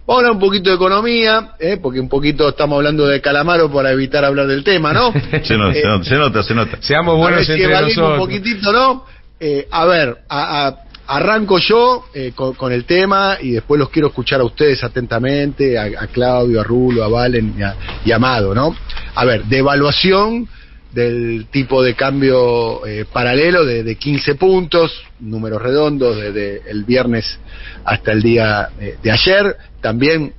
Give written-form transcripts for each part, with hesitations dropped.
Vamos a hablar un poquito de economía, porque un poquito estamos hablando de Calamaro para evitar hablar del tema, ¿no? Se nota. Seamos buenos a ver entre si nosotros. un poquitito, ¿no? A ver, arranco yo con el tema y después los quiero escuchar a ustedes atentamente, a Claudio, a Rulo, a Valen y a Amado, ¿no? A ver, devaluación del tipo de cambio paralelo de 15 puntos, números redondos, desde el viernes hasta el día de ayer. También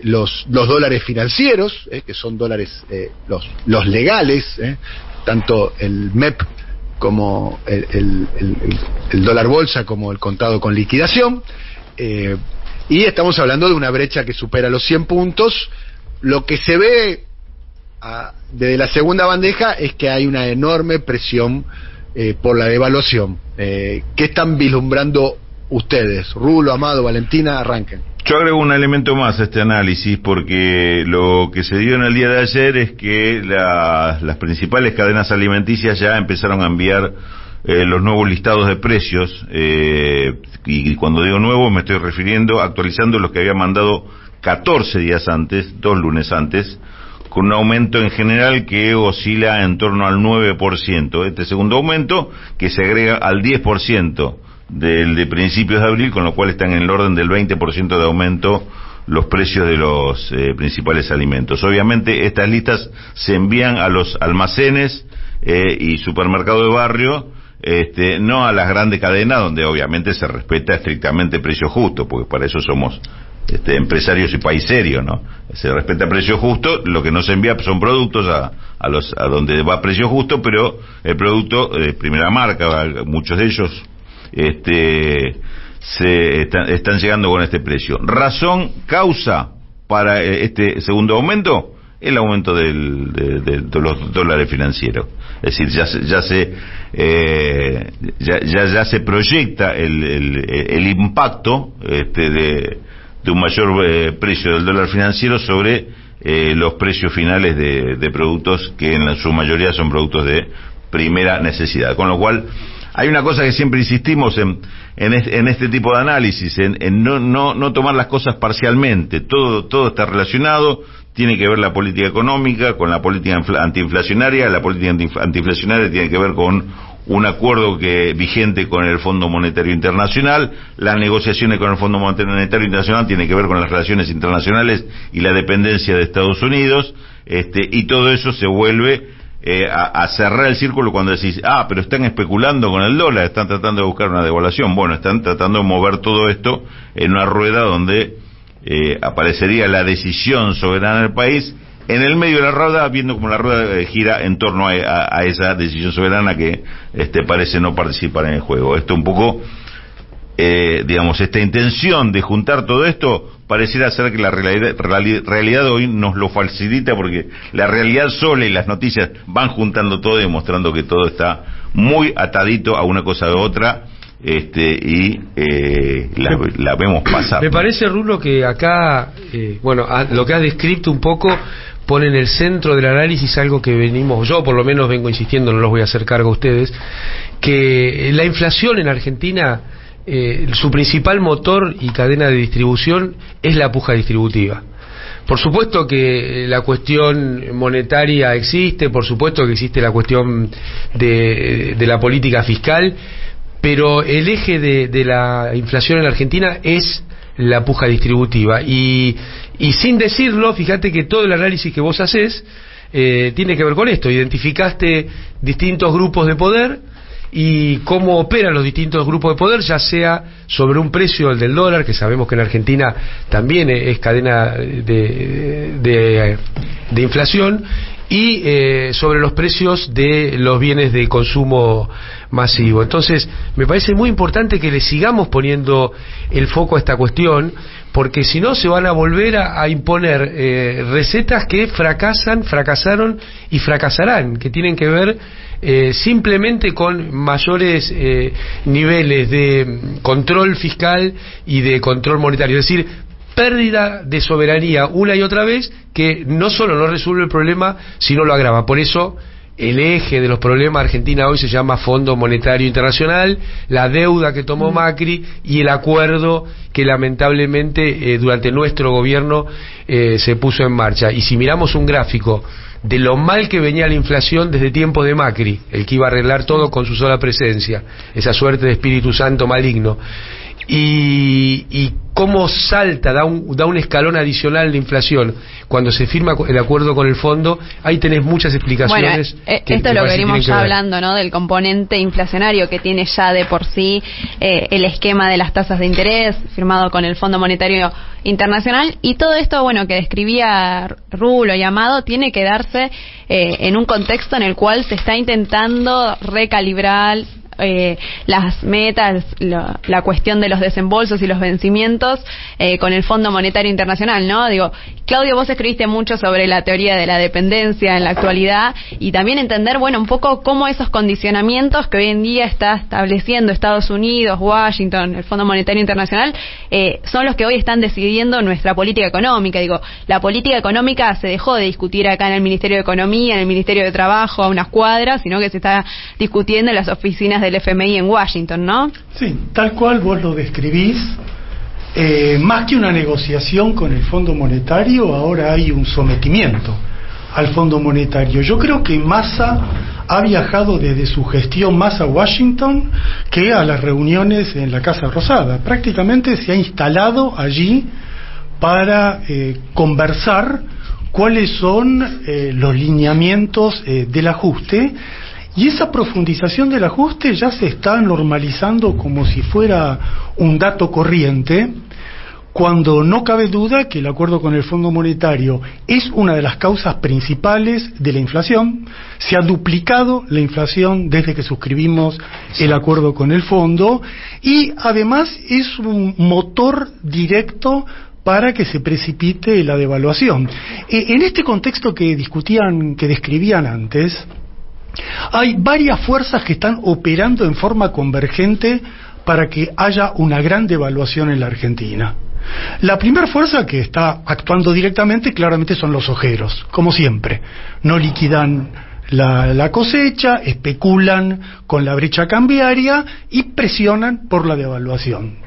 los dólares financieros, que son dólares los legales, tanto el MEP como el dólar bolsa, como el contado con liquidación, y estamos hablando de una brecha que supera los 100 puntos. Lo que se ve desde la segunda bandeja es que hay una enorme presión por la devaluación. ¿Qué están vislumbrando ustedes? Rulo, Amado, Valentina, arranquen. Yo agrego un elemento más a este análisis, porque lo que se dio en el día de ayer es que las principales cadenas alimenticias ya empezaron a enviar los nuevos listados de precios, y cuando digo nuevo me estoy refiriendo actualizando los que había mandado 14 días antes, 2 lunes antes, con un aumento en general que oscila en torno al 9%. Este segundo aumento que se agrega al 10% del de principios de abril, con lo cual están en el orden del 20% de aumento los precios de los principales alimentos. Obviamente estas listas se envían a los almacenes y supermercados de barrio, no a las grandes cadenas donde obviamente se respeta estrictamente precio justo, porque para eso somos empresarios y país serio, ¿no? Se respeta precio justo. Lo que no se envía son productos a donde va precio justo, pero el producto de primera marca, muchos de ellos están llegando con este precio. Razón, causa para este segundo aumento, el aumento de los dólares financieros. Es decir, ya se proyecta el impacto de un mayor precio del dólar financiero sobre los precios finales de productos que en su mayoría son productos de primera necesidad. Con lo cual hay una cosa que siempre insistimos en este tipo de análisis, en no tomar las cosas parcialmente. Todo está relacionado. Tiene que ver la política económica con la política antiinflacionaria. La política antiinflacionaria tiene que ver con un acuerdo vigente con el Fondo Monetario Internacional. Las negociaciones con el Fondo Monetario Internacional tienen que ver con las relaciones internacionales y la dependencia de Estados Unidos, y todo eso se vuelve a cerrar el círculo cuando decís, pero están especulando con el dólar, están tratando de buscar una devaluación. Bueno, están tratando de mover todo esto en una rueda donde aparecería la decisión soberana del país en el medio de la rueda, viendo como la rueda gira en torno a esa decisión soberana que parece no participar en el juego. Esto un poco, esta intención de juntar todo esto pareciera ser que la realidad de hoy nos lo facilita, porque la realidad sola y las noticias van juntando todo y demostrando que todo está muy atadito a una cosa u otra, y la vemos pasar. Me parece, Rulo, que acá, lo que has descrito un poco pone en el centro del análisis algo que yo por lo menos vengo insistiendo, no los voy a hacer cargo a ustedes, que la inflación en Argentina, su principal motor y cadena de distribución es la puja distributiva. Por supuesto que la cuestión monetaria existe, por supuesto que existe la cuestión de la política fiscal, pero el eje de la inflación en la Argentina es la puja distributiva. Y sin decirlo, fíjate que todo el análisis que vos hacés tiene que ver con esto. Identificaste distintos grupos de poder y cómo operan los distintos grupos de poder, ya sea sobre un precio, el del dólar, que sabemos que en Argentina también es cadena de inflación, y sobre los precios de los bienes de consumo masivo. Entonces, me parece muy importante que le sigamos poniendo el foco a esta cuestión, porque si no se van a volver a imponer recetas que fracasaron y fracasarán, que tienen que ver simplemente con mayores niveles de control fiscal y de control monetario, es decir, pérdida de soberanía una y otra vez, que no solo no resuelve el problema, sino lo agrava. Por eso el eje de los problemas de Argentina hoy se llama Fondo Monetario Internacional, la deuda que tomó Macri y el acuerdo que lamentablemente durante nuestro gobierno se puso en marcha. Y si miramos un gráfico de lo mal que venía la inflación desde tiempos de Macri, el que iba a arreglar todo con su sola presencia, esa suerte de Espíritu Santo maligno, y cómo salta, da un escalón adicional de inflación cuando se firma el acuerdo con el fondo, ahí tenés muchas explicaciones. Bueno, esto es lo que venimos ya hablando, ¿no? Del componente inflacionario que tiene ya de por sí el esquema de las tasas de interés firmado con el Fondo Monetario Internacional, y todo esto, bueno, que describía Rulo y Amado, tiene que darse en un contexto en el cual se está intentando recalibrar las metas, la cuestión de los desembolsos y los vencimientos con el Fondo Monetario Internacional, ¿no? Digo, Claudio, vos escribiste mucho sobre la teoría de la dependencia en la actualidad, y también entender, bueno, un poco cómo esos condicionamientos que hoy en día está estableciendo Estados Unidos, Washington, el Fondo Monetario Internacional, son los que hoy están decidiendo nuestra política económica. Digo, la política económica se dejó de discutir acá en el Ministerio de Economía, en el Ministerio de Trabajo, a unas cuadras, sino que se está discutiendo en las oficinas del FMI en Washington, ¿no? Sí, tal cual vos lo describís. Más que una negociación con el Fondo Monetario, ahora hay un sometimiento al Fondo Monetario. Yo creo que Massa ha viajado desde su gestión más a Washington que a las reuniones en la Casa Rosada. Prácticamente se ha instalado allí para conversar cuáles son los lineamientos del ajuste. Y esa profundización del ajuste ya se está normalizando como si fuera un dato corriente, cuando no cabe duda que el acuerdo con el Fondo Monetario es una de las causas principales de la inflación. Se ha duplicado la inflación desde que suscribimos el acuerdo con el Fondo, y además es un motor directo para que se precipite la devaluación. En este contexto que describían antes, hay varias fuerzas que están operando en forma convergente para que haya una gran devaluación en la Argentina. La primera fuerza que está actuando directamente claramente son los ojeros, como siempre. No liquidan la cosecha, especulan con la brecha cambiaria y presionan por la devaluación.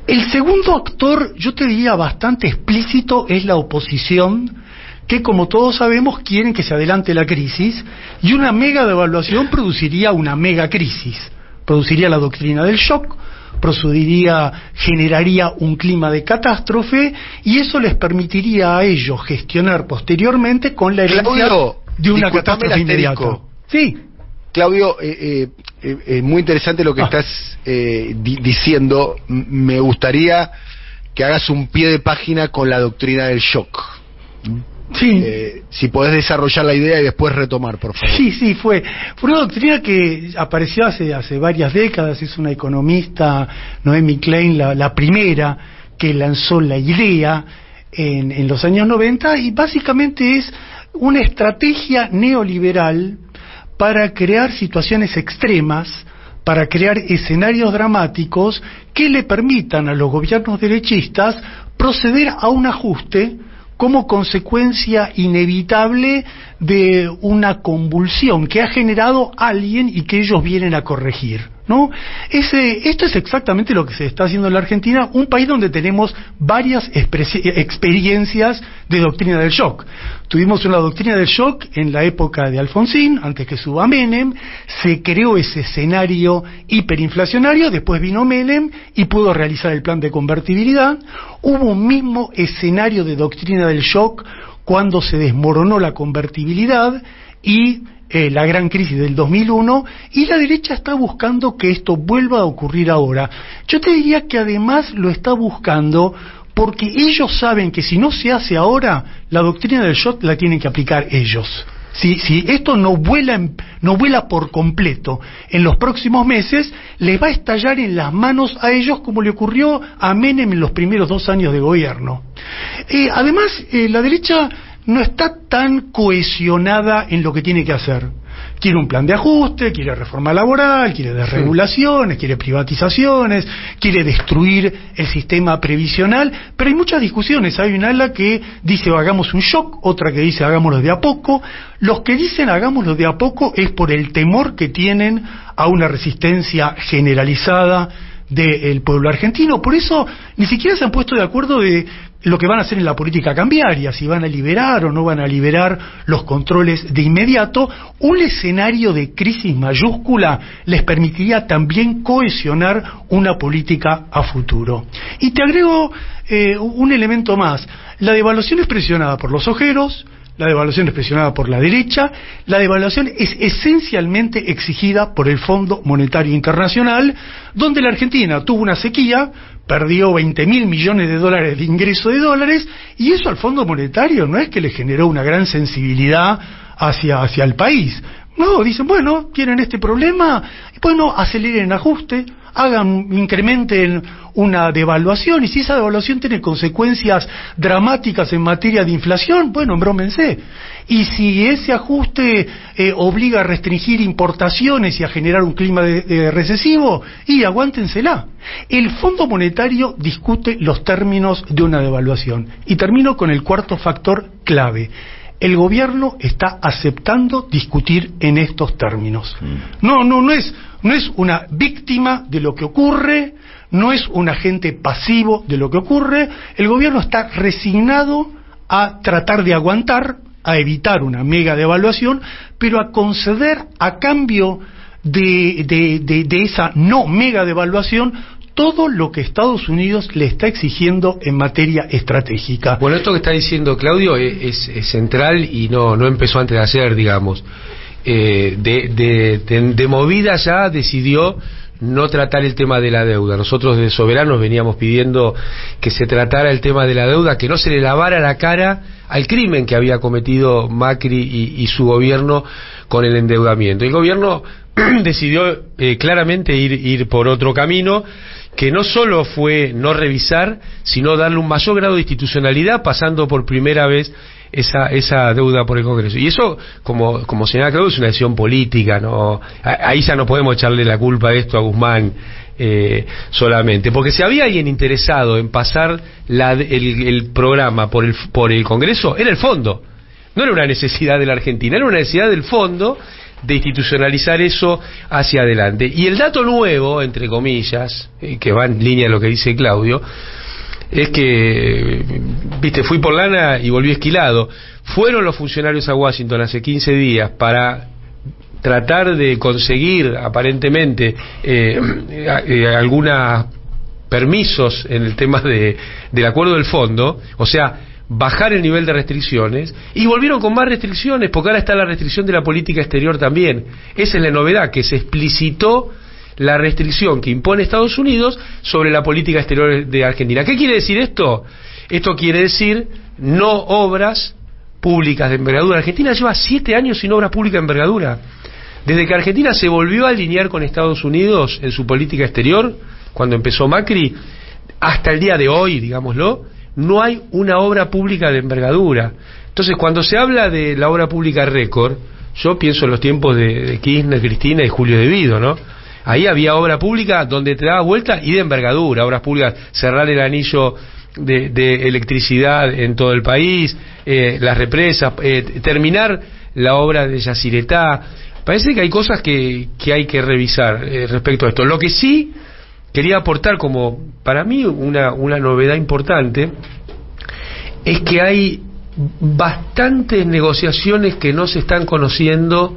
El segundo actor, yo te diría bastante explícito, es la oposición, que como todos sabemos quieren que se adelante la crisis, y una mega devaluación produciría una mega crisis, produciría la doctrina del shock, generaría un clima de catástrofe, y eso les permitiría a ellos gestionar posteriormente con la herencia de una catástrofe inmediata. Sí. Claudio, muy interesante lo que estás diciendo. Me gustaría que hagas un pie de página con la doctrina del shock. Sí. Si podés desarrollar la idea y después retomar, por favor. Sí, fue una doctrina que apareció hace varias décadas. Es una economista, Noemi Klein, la primera que lanzó la idea en los años 90, y básicamente es una estrategia neoliberal para crear situaciones extremas, para crear escenarios dramáticos que le permitan a los gobiernos derechistas proceder a un ajuste como consecuencia inevitable de una convulsión que ha generado alguien y que ellos vienen a corregir, ¿no? Esto es exactamente lo que se está haciendo en la Argentina, un país donde tenemos varias experiencias de doctrina del shock. Tuvimos una doctrina del shock en la época de Alfonsín, antes que suba Menem, se creó ese escenario hiperinflacionario, después vino Menem y pudo realizar el plan de convertibilidad. Hubo un mismo escenario de doctrina del shock cuando se desmoronó la convertibilidad y la gran crisis del 2001, y la derecha está buscando que esto vuelva a ocurrir ahora. Yo te diría que además lo está buscando porque ellos saben que si no se hace ahora, la doctrina del shock la tienen que aplicar ellos. Si esto no vuela por completo en los próximos meses, les va a estallar en las manos a ellos como le ocurrió a Menem en los primeros 2 años de gobierno. Además, la derecha no está tan cohesionada en lo que tiene que hacer. quiere un plan de ajuste, quiere reforma laboral, quiere desregulaciones, quiere privatizaciones, quiere destruir el sistema previsional, pero hay muchas discusiones. Hay una ala que dice hagamos un shock, otra que dice hagámoslo de a poco. Los que dicen hagámoslo de a poco es por el temor que tienen a una resistencia generalizada del pueblo argentino. Por eso ni siquiera se han puesto de acuerdo de lo que van a hacer en la política cambiaria, si van a liberar o no van a liberar los controles de inmediato. Un escenario de crisis mayúscula les permitiría también cohesionar una política a futuro. Y te agrego un elemento más. La devaluación es presionada por los ojeros, la devaluación es presionada por la derecha, la devaluación es esencialmente exigida por el Fondo Monetario Internacional, donde la Argentina tuvo una sequía, perdió 20.000 millones de dólares de ingreso de dólares, y eso al Fondo Monetario no es que le generó una gran sensibilidad hacia el país. No, dicen, bueno, tienen este problema, bueno, aceleren el ajuste, incrementen una devaluación, y si esa devaluación tiene consecuencias dramáticas en materia de inflación, bueno, embrómense. Y si ese ajuste obliga a restringir importaciones y a generar un clima de recesivo, y aguántensela. El Fondo Monetario discute los términos de una devaluación. Y termino con el cuarto factor clave. El gobierno está aceptando discutir en estos términos. No es una víctima de lo que ocurre, no es un agente pasivo de lo que ocurre. El gobierno está resignado a tratar de aguantar, a evitar una mega devaluación, pero a conceder a cambio de esa no mega devaluación todo lo que Estados Unidos le está exigiendo en materia estratégica. Bueno, esto que está diciendo Claudio es central y no empezó antes de ayer, digamos. De movida ya decidió no tratar el tema de la deuda. Nosotros de Soberanos veníamos pidiendo que se tratara el tema de la deuda, que no se le lavara la cara al crimen que había cometido Macri y su gobierno con el endeudamiento. El gobierno decidió claramente ir por otro camino, que no solo fue no revisar, sino darle un mayor grado de institucionalidad, pasando por primera vez esa deuda por el Congreso. Y eso, como señala Claudio, es una decisión política, ¿no? Ahí ya no podemos echarle la culpa de esto a Guzmán solamente, porque si había alguien interesado en pasar el programa por el Congreso, era el fondo. No era una necesidad de la Argentina, era una necesidad del fondo de institucionalizar eso hacia adelante. Y el dato nuevo, entre comillas, que va en línea de lo que dice Claudio, es que, fui por lana y volví esquilado. Fueron los funcionarios a Washington hace 15 días para tratar de conseguir, aparentemente, algunos permisos en el tema del acuerdo del fondo, o sea, bajar el nivel de restricciones, y volvieron con más restricciones, porque ahora está la restricción de la política exterior también. Esa es la novedad, que se explicitó la restricción que impone Estados Unidos sobre la política exterior de Argentina. ¿Qué quiere decir esto? Esto quiere decir no obras públicas de envergadura. Argentina lleva 7 años sin obras públicas de envergadura. Desde que Argentina se volvió a alinear con Estados Unidos en su política exterior, cuando empezó Macri, hasta el día de hoy, digámoslo, no hay una obra pública de envergadura. Entonces, cuando se habla de la obra pública récord, yo pienso en los tiempos de Kirchner, Cristina y Julio De Vido, ¿no? Ahí había obra pública donde te daba vuelta y de envergadura, obras públicas, cerrar el anillo de electricidad en todo el país, las represas, terminar la obra de Yacyretá. Parece que hay cosas que hay que revisar respecto a esto. Lo que sí quería aportar como, para mí, una novedad importante, es que hay bastantes negociaciones que no se están conociendo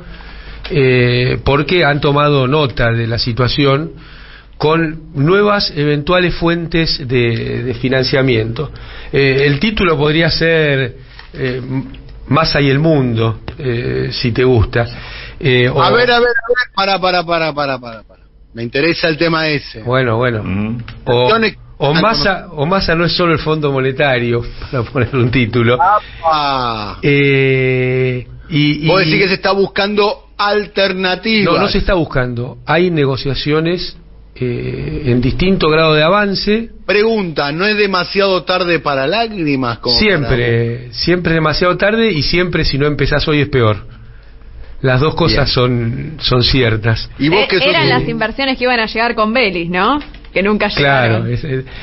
porque han tomado nota de la situación con nuevas eventuales fuentes de financiamiento. El título podría ser Massa y el mundo, si te gusta. A ver, para. Me interesa el tema ese. Bueno. O Massa no es solo el Fondo Monetario, para poner un título. Vos decís que se está buscando alternativas. No se está buscando. Hay negociaciones en distinto grado de avance. Pregunta, ¿no es demasiado tarde para lágrimas? Siempre es demasiado tarde, y siempre, si no empezás hoy, es peor. Las dos cosas son ciertas. ¿Y vos qué eran las inversiones que iban a llegar con Vélez, ¿no? Que nunca llegaron.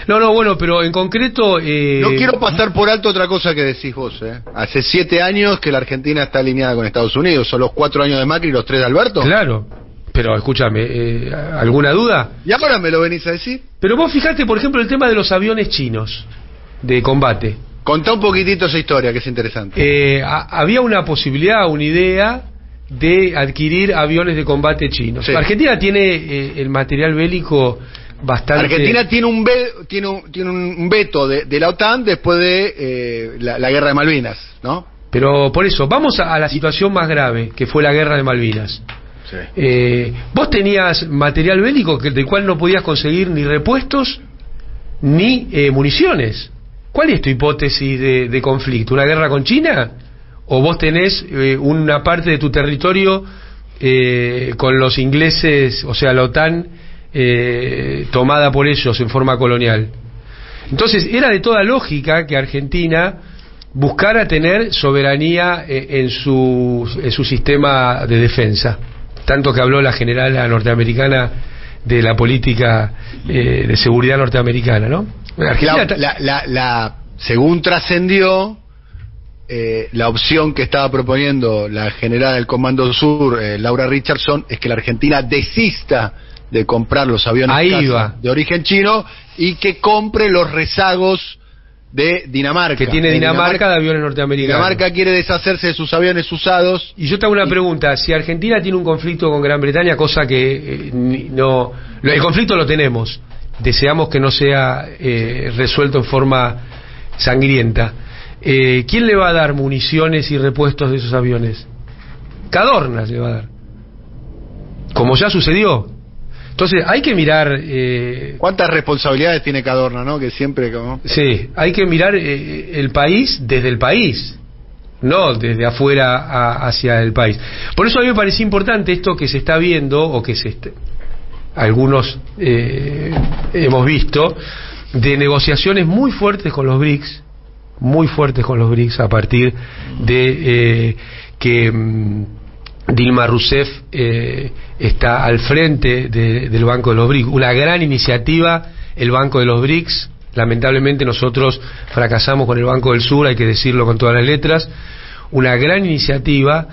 Claro, bueno, pero en concreto... No quiero pasar por alto otra cosa que decís vos, Hace 7 años que la Argentina está alineada con Estados Unidos. Son los 4 años de Macri y los 3 de Alberto. Claro, pero escúchame, ¿alguna duda? ¿Y ahora me lo venís a decir? Pero vos fijate, por ejemplo, el tema de los aviones chinos de combate. Contá un poquitito esa historia, que es interesante. Había una posibilidad, una idea de adquirir aviones de combate chinos. Sí. Argentina tiene el material bélico bastante... Argentina tiene un veto de la OTAN después de la guerra de Malvinas, ¿no? Pero por eso, vamos a la situación más grave, que fue la guerra de Malvinas. Sí. Vos tenías material bélico del cual no podías conseguir ni repuestos ni municiones. ¿Cuál es tu hipótesis de conflicto? ¿Una guerra con China? ¿O vos tenés una parte de tu territorio con los ingleses, o sea, la OTAN tomada por ellos en forma colonial? Entonces era de toda lógica que Argentina buscara tener soberanía en su sistema de defensa, tanto que habló la generala norteamericana de la política de seguridad norteamericana, ¿no? Según trascendió, la opción que estaba proponiendo la general del Comando Sur, Laura Richardson, es que la Argentina desista de comprar los aviones de origen chino y que compre los rezagos de Dinamarca. Que tiene Dinamarca de aviones norteamericanos. Dinamarca quiere deshacerse de sus aviones usados. Y yo te hago una pregunta. Si Argentina tiene un conflicto con Gran Bretaña, cosa que no... El conflicto lo tenemos. Deseamos que no sea resuelto en forma sangrienta. ¿Quién le va a dar municiones y repuestos de esos aviones? Cadornas le va a dar. Como ya sucedió. Entonces hay que mirar... ¿Cuántas responsabilidades tiene Cadorna, no? Que siempre... Sí, hay que mirar el país desde el país, no desde afuera hacia el país. Por eso a mí me parecía importante esto que se está viendo, o que algunos hemos visto, de negociaciones muy fuertes con los BRICS, a partir de que... Dilma Rousseff está al frente del Banco de los BRICS. Una gran iniciativa, el Banco de los BRICS. Lamentablemente nosotros fracasamos con el Banco del Sur, hay que decirlo con todas las letras. Una gran iniciativa.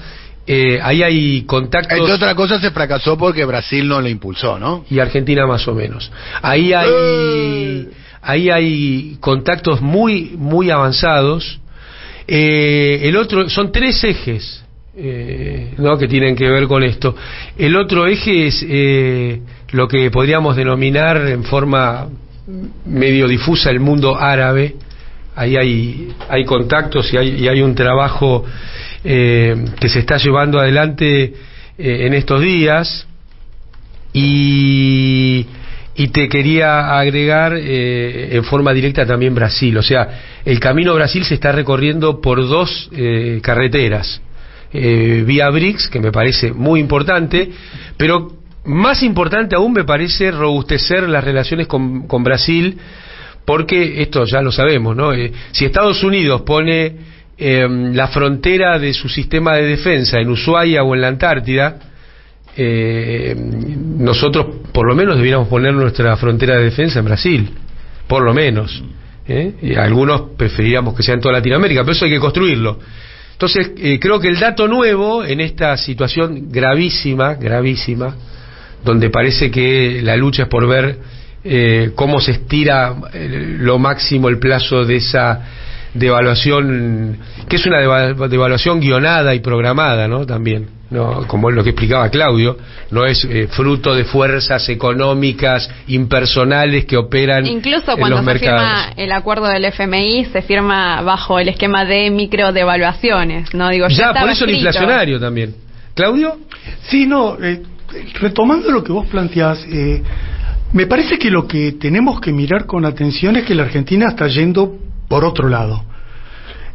Ahí hay contactos... Entre otras cosas se fracasó porque Brasil no lo impulsó, ¿no? Y Argentina más o menos. Ahí hay contactos muy, muy avanzados. El otro, son 3 ejes. ¿No? Que tienen que ver con esto. El otro eje es lo que podríamos denominar en forma medio difusa el mundo árabe. Ahí hay contactos y hay un trabajo que se está llevando adelante en estos días. Y te quería agregar en forma directa también Brasil. O sea, el camino Brasil se está recorriendo por 2 carreteras. Vía BRICS, que me parece muy importante, pero más importante aún me parece robustecer las relaciones con Brasil, porque esto ya lo sabemos, ¿no? Si Estados Unidos pone la frontera de su sistema de defensa en Ushuaia o en la Antártida, nosotros por lo menos debiéramos poner nuestra frontera de defensa en Brasil, por lo menos. Y algunos preferiríamos que sea en toda Latinoamérica, pero eso hay que construirlo. Entonces, creo que el dato nuevo en esta situación gravísima, donde parece que la lucha es por ver cómo se estira lo máximo el plazo de esa devaluación, que es una devaluación guionada y programada, ¿no? También, ¿no? Como es lo que explicaba Claudio, no es fruto de fuerzas económicas impersonales que operan incluso en cuando los se mercados. firma el acuerdo del FMI, se firma bajo el esquema de microdevaluaciones, ¿no? Digo, ya por eso escrito. el inflacionario también. ¿Claudio? Sí, no, retomando lo que vos planteás, me parece que lo que tenemos que mirar con atención es que la Argentina está yendo por otro lado.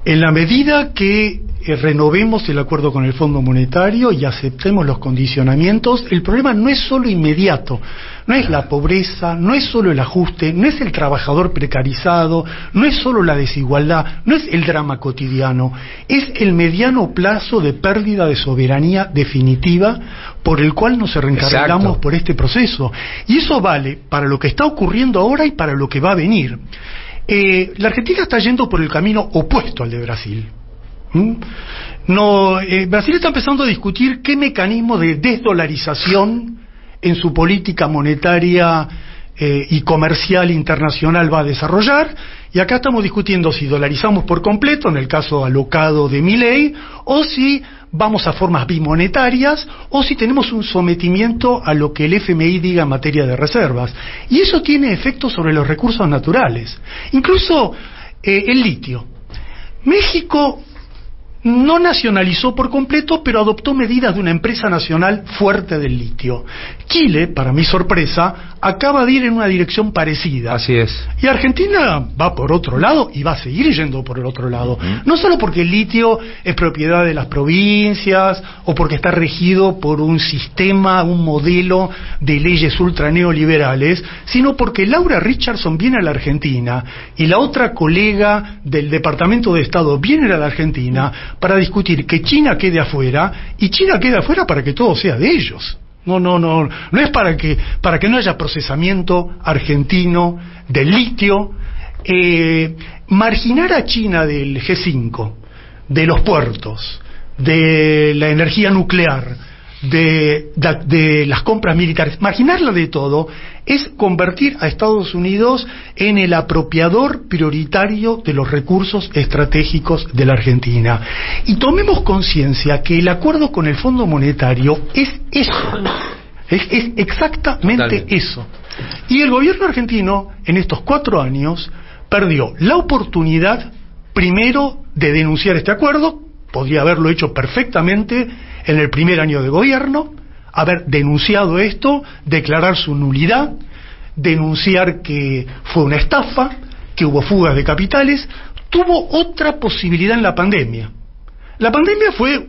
En la medida que renovemos el acuerdo con el Fondo Monetario y aceptemos los condicionamientos. El problema no es solo inmediato, no es la pobreza, no es solo el ajuste, no es el trabajador precarizado, no es solo la desigualdad, no es el drama cotidiano, es el mediano plazo de pérdida de soberanía definitiva por el cual nos reencargamos. Exacto. Por este proceso. Y eso vale para lo que está ocurriendo ahora y para lo que va a venir. La Argentina está yendo por el camino opuesto al de Brasil. Brasil está empezando a discutir qué mecanismo de desdolarización en su política monetaria y comercial internacional va a desarrollar, y acá estamos discutiendo si dolarizamos por completo, en el caso alocado de Milei, o si vamos a formas bimonetarias, o si tenemos un sometimiento a lo que el FMI diga en materia de reservas. Y eso tiene efectos sobre los recursos naturales. Incluso el litio. México no nacionalizó por completo, pero adoptó medidas de una empresa nacional fuerte del litio. Chile, para mi sorpresa, acaba de ir en una dirección parecida. Así es. Y Argentina va por otro lado y va a seguir yendo por el otro lado. No solo porque el litio es propiedad de las provincias o porque está regido por un sistema, un modelo de leyes ultra neoliberales, sino porque Laura Richardson viene a la Argentina y la otra colega del Departamento de Estado viene a la Argentina para discutir que China quede afuera, y China quede afuera para que todo sea de ellos. No es para que no haya procesamiento argentino del litio. Marginar a China del G5, de los puertos, de la energía nuclear, de las compras militares, marginarla de todo, es convertir a Estados Unidos en el apropiador prioritario de los recursos estratégicos de la Argentina. Y tomemos conciencia que el acuerdo con el Fondo Monetario es eso, es exactamente Totalmente. Eso. Y el gobierno argentino, en estos 4 años, perdió la oportunidad, primero, de denunciar este acuerdo. Podría haberlo hecho perfectamente en el primer año de gobierno, haber denunciado esto, declarar su nulidad, denunciar que fue una estafa, que hubo fugas de capitales. Tuvo otra posibilidad en la pandemia. La pandemia fue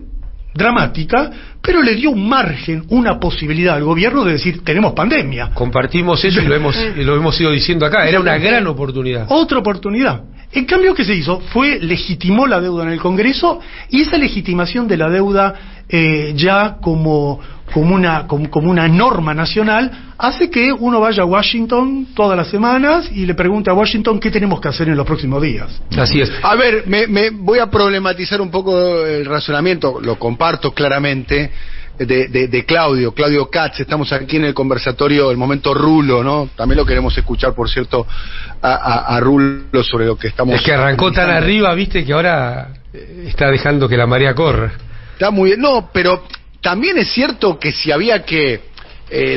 dramática, pero le dio un margen, una posibilidad al gobierno de decir, tenemos pandemia. Compartimos eso y lo hemos ido diciendo acá, era una gran oportunidad. Otra oportunidad. En cambio, ¿qué se hizo? Legitimó la deuda en el Congreso, y esa legitimación de la deuda ya como una norma nacional hace que uno vaya a Washington todas las semanas y le pregunte a Washington qué tenemos que hacer en los próximos días. Así es. A ver, me voy a problematizar un poco el razonamiento, lo comparto claramente, de Claudio Katz. Estamos aquí en el conversatorio, el momento Rulo, ¿no? También lo queremos escuchar, por cierto, a Rulo sobre lo que estamos... Es que arrancó tan arriba, viste, que ahora está dejando que la marea corra. Está muy bien. No, pero también es cierto que si había que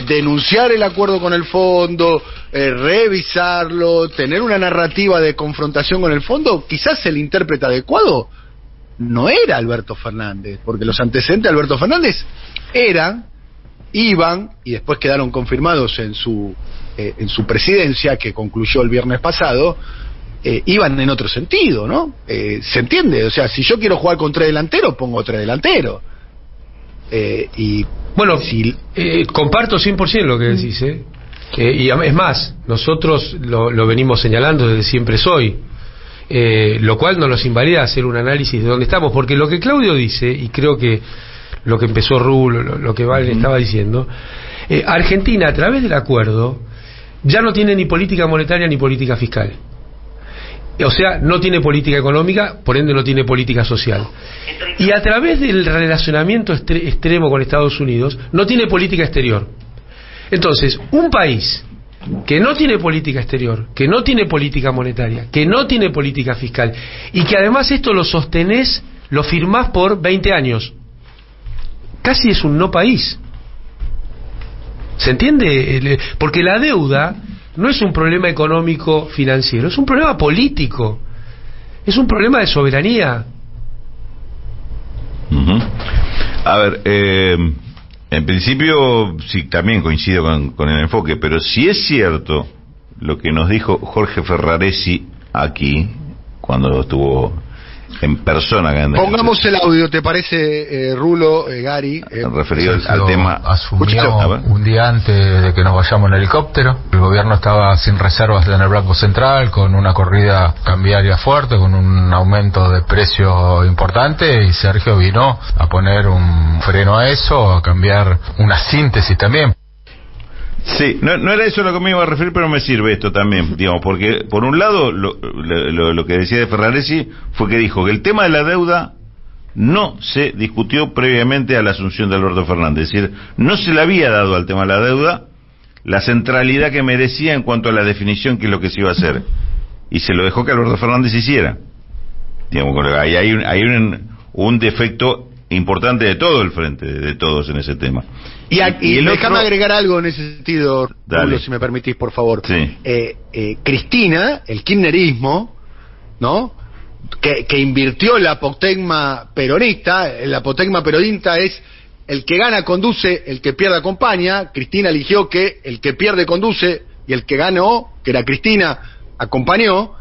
denunciar el acuerdo con el fondo, revisarlo, tener una narrativa de confrontación con el fondo, quizás el intérprete adecuado no era Alberto Fernández, porque los antecedentes de Alberto Fernández iban, y después quedaron confirmados en su presidencia, que concluyó el viernes pasado, iban en otro sentido, ¿no? ¿Se entiende? O sea, si yo quiero jugar con 3 delanteros, pongo 3 delanteros. Y bueno, comparto 100% lo que decís, y es más, nosotros lo venimos señalando desde siempre soy, lo cual no nos invalida hacer un análisis de dónde estamos, porque lo que Claudio dice, y creo que lo que empezó Rulo, lo que Valen estaba diciendo, Argentina, a través del acuerdo, ya no tiene ni política monetaria ni política fiscal. O sea, no tiene política económica, por ende no tiene política social. Y a través del relacionamiento extremo con Estados Unidos, no tiene política exterior. Entonces, un país que no tiene política exterior, que no tiene política monetaria, que no tiene política fiscal, y que además esto lo sostenés, lo firmás por 20 años, casi es un no país. ¿Se entiende? Porque la deuda no es un problema económico financiero, es un problema político, es un problema de soberanía. A ver, en principio sí, también coincido con el enfoque, pero si es cierto lo que nos dijo Jorge Ferraresi aquí, cuando estuvo en persona. Pongamos el audio, ¿te parece, Rulo, Gary? Referido al tema. Asumió un día antes de que nos vayamos en helicóptero. El gobierno estaba sin reservas en el Banco Central, con una corrida cambiaria fuerte, con un aumento de precio importante, y Sergio vino a poner un freno a eso, a cambiar una síntesis también. Sí, no era eso lo que me iba a referir, pero me sirve esto también, digamos, porque por un lado lo que decía de Ferraresi fue que dijo que el tema de la deuda no se discutió previamente a la asunción de Alberto Fernández, es decir, no se le había dado al tema de la deuda la centralidad que merecía en cuanto a la definición que es lo que se iba a hacer, y se lo dejó que Alberto Fernández hiciera. Digamos, ahí hay un defecto importante de todo el frente, de todos en ese tema. Y déjame agregar algo en ese sentido, Rulo, si me permitís, por favor. Sí. Cristina, el kirchnerismo, ¿no? Que invirtió el apotegma peronista. El apotegma peronista es el que gana conduce, el que pierde acompaña. Cristina eligió que el que pierde conduce y el que ganó, que era Cristina, acompañó.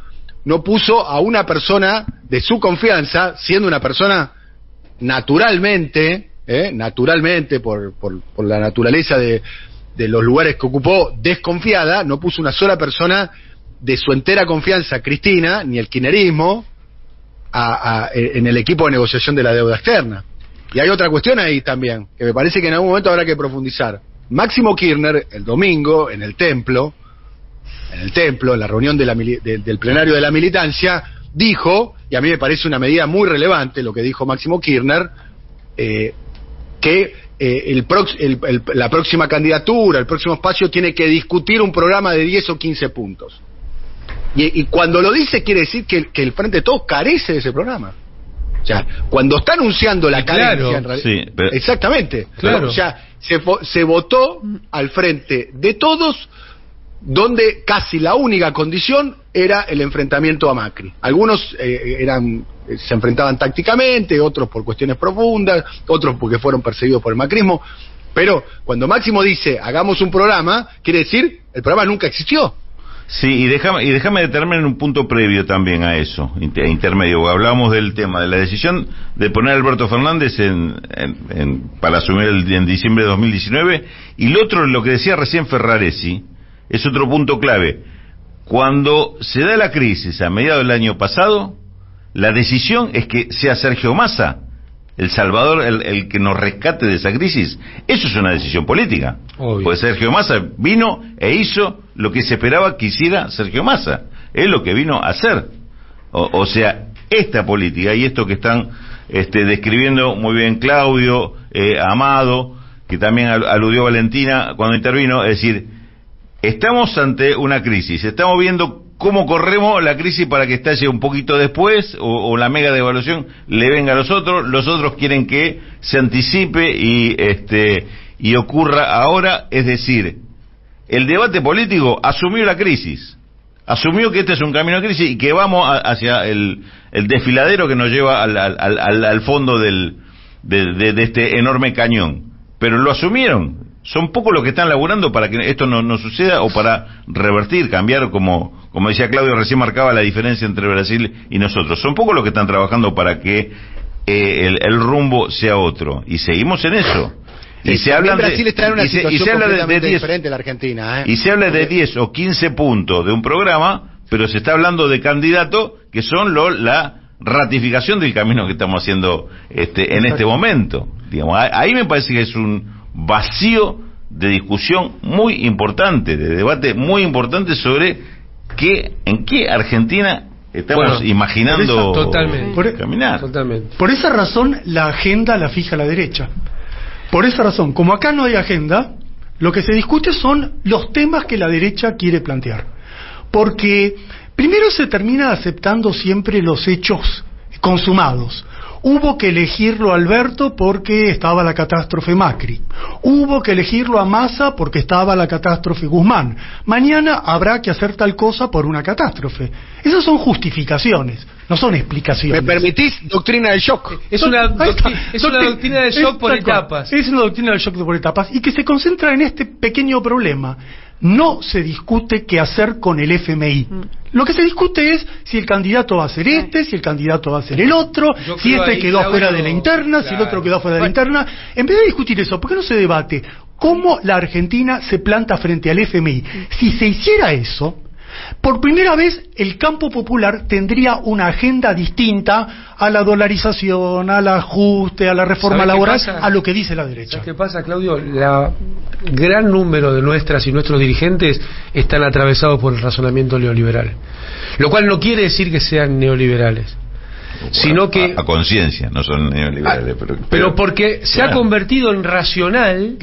No puso a una persona de su confianza, siendo una persona naturalmente por la naturaleza de los lugares que ocupó, desconfiada, no puso una sola persona de su entera confianza, Cristina, ni el kirchnerismo, en el equipo de negociación de la deuda externa. Y hay otra cuestión ahí también, que me parece que en algún momento habrá que profundizar. Máximo Kirchner, el domingo, en el templo, en la reunión del plenario de la militancia, dijo, y a mí me parece una medida muy relevante lo que dijo Máximo Kirchner, que la próxima candidatura, el próximo espacio tiene que discutir un programa de 10 o 15 puntos. Y cuando lo dice quiere decir que el Frente de Todos carece de ese programa. O sea, cuando está anunciando la carencia, claro, sí, pero, exactamente, claro. O sea, se votó al Frente de Todos, donde casi la única condición era el enfrentamiento a Macri. Algunos se enfrentaban tácticamente, otros por cuestiones profundas, otros porque fueron perseguidos por el macrismo, pero cuando Máximo dice hagamos un programa, quiere decir el programa nunca existió. Sí, y déjame detenerme en un punto previo también a eso, intermedio. Hablábamos del tema de la decisión de poner a Alberto Fernández para asumir en diciembre de 2019, y lo otro, lo que decía recién Ferraresi, es otro punto clave. Cuando se da la crisis a mediados del año pasado, la decisión es que sea Sergio Massa el salvador, el que nos rescate de esa crisis. Eso es una decisión política. Obvio. Pues Sergio Massa vino e hizo lo que se esperaba que hiciera Sergio Massa. Es lo que vino a hacer. O sea, esta política y esto que están describiendo muy bien Claudio, Amado, que también aludió Valentina cuando intervino, es decir, estamos ante una crisis, estamos viendo cómo corremos la crisis para que estalle un poquito después, o la mega devaluación le venga a los otros quieren que se anticipe y ocurra ahora. Es decir, el debate político asumió la crisis, asumió que este es un camino de crisis y que vamos hacia el desfiladero que nos lleva al fondo de este enorme cañón, pero lo asumieron. Son pocos los que están laburando para que esto no suceda, o para revertir, cambiar, como decía Claudio, recién marcaba la diferencia entre Brasil y nosotros. Son pocos los que están trabajando para que el rumbo sea otro. Y seguimos en eso. Y se habla Brasil está en una situación completamente diferente a la Argentina. Y se habla de 10 o 15 puntos de un programa, pero se está hablando de candidatos que son la ratificación del camino que estamos haciendo en este momento. Digamos, ahí me parece que es un vacío de discusión muy importante, de debate muy importante sobre en qué Argentina estamos imaginando caminar. Totalmente. Por esa razón la agenda la fija la derecha. Por esa razón, como acá no hay agenda, lo que se discute son los temas que la derecha quiere plantear. Porque primero se termina aceptando siempre los hechos consumados. Hubo que elegirlo a Alberto porque estaba la catástrofe Macri. Hubo que elegirlo a Massa porque estaba la catástrofe Guzmán. Mañana habrá que hacer tal cosa por una catástrofe. Esas son justificaciones, no son explicaciones. ¿Me permitís? Doctrina del shock. Es una doctrina del shock por etapas. Es una doctrina del shock por etapas y que se concentra en este pequeño problema. no se discute qué hacer con el FMI. Lo que se discute es si el candidato va a ser este, si el candidato va a ser el otro, si este quedó fuera de la interna, si el otro quedó fuera de la interna. En vez de discutir eso, ¿por qué no se debate cómo la Argentina se planta frente al FMI? Si se hiciera eso, por primera vez el campo popular tendría una agenda distinta a la dolarización, al ajuste, a la reforma laboral, a lo que dice la derecha. ¿Sabes qué pasa, Claudio? La gran número de nuestras y nuestros dirigentes están atravesados por el razonamiento neoliberal, lo cual no quiere decir que sean neoliberales, sino que a conciencia no son neoliberales, pero porque se ha convertido en racional